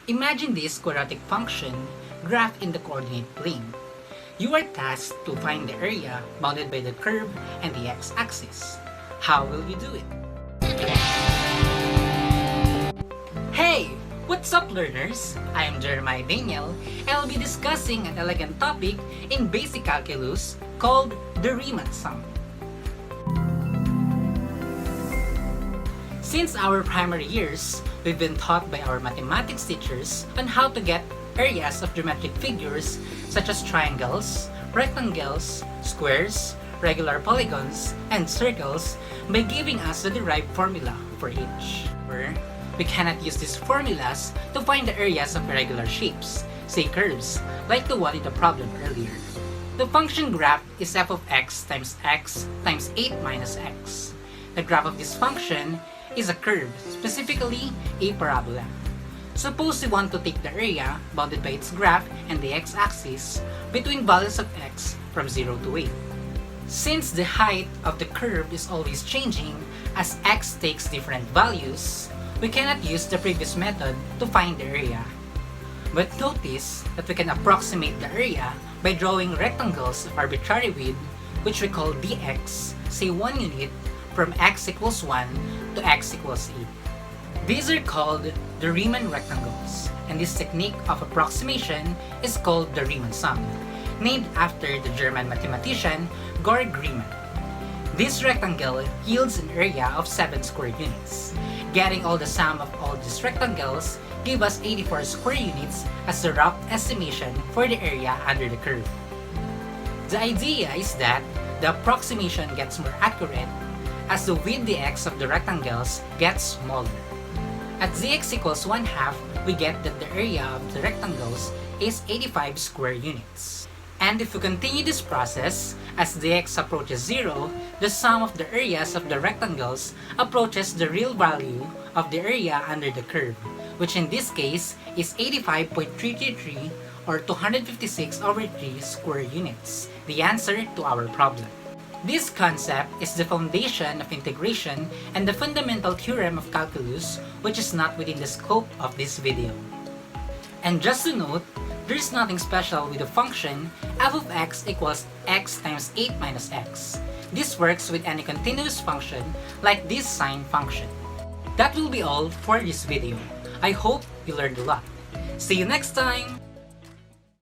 Imagine this quadratic function graphed in the coordinate plane. You are tasked to find the area bounded by the curve and the x-axis. How will you do it? Hey! What's up, learners? I am Jeremiah Daniel, and I'll be discussing an elegant topic in basic calculus called the Riemann Sum. Since our primary years, we've been taught by our mathematics teachers on how to get areas of geometric figures such as triangles, rectangles, squares, regular polygons, and circles by giving us the derived formula for each. We cannot use these formulas to find the areas of irregular shapes, say curves, like the one in the problem earlier. The function graph is f of x times 8 minus x. The graph of this function is a curve, specifically a parabola. Suppose we want to take the area bounded by its graph and the x-axis between values of x from 0 to 8. Since the height of the curve is always changing as x takes different values, we cannot use the previous method to find the area. But notice that we can approximate the area by drawing rectangles of arbitrary width, which we call dx, say 1 unit, from x equals 1 to x equals 8. These are called the Riemann Rectangles, and this technique of approximation is called the Riemann Sum, named after the German mathematician Georg Riemann. This rectangle yields an area of 7 square units. Getting all the sum of all these rectangles give us 84 square units as the rough estimation for the area under the curve. The idea is that the approximation gets more accurate as the width dx of the rectangles gets smaller. At dx equals 1/2, we get that the area of the rectangles is 85 square units. And if we continue this process, as dx approaches 0, the sum of the areas of the rectangles approaches the real value of the area under the curve, which in this case is 85.333 or 256/3 square units, the answer to our problem. This concept is the foundation of integration and the Fundamental Theorem of Calculus, which is not within the scope of this video. And just to note, there's nothing special with the function f of x equals x times 8 minus x. This works with any continuous function like this sine function. That will be all for this video. I hope you learned a lot. See you next time!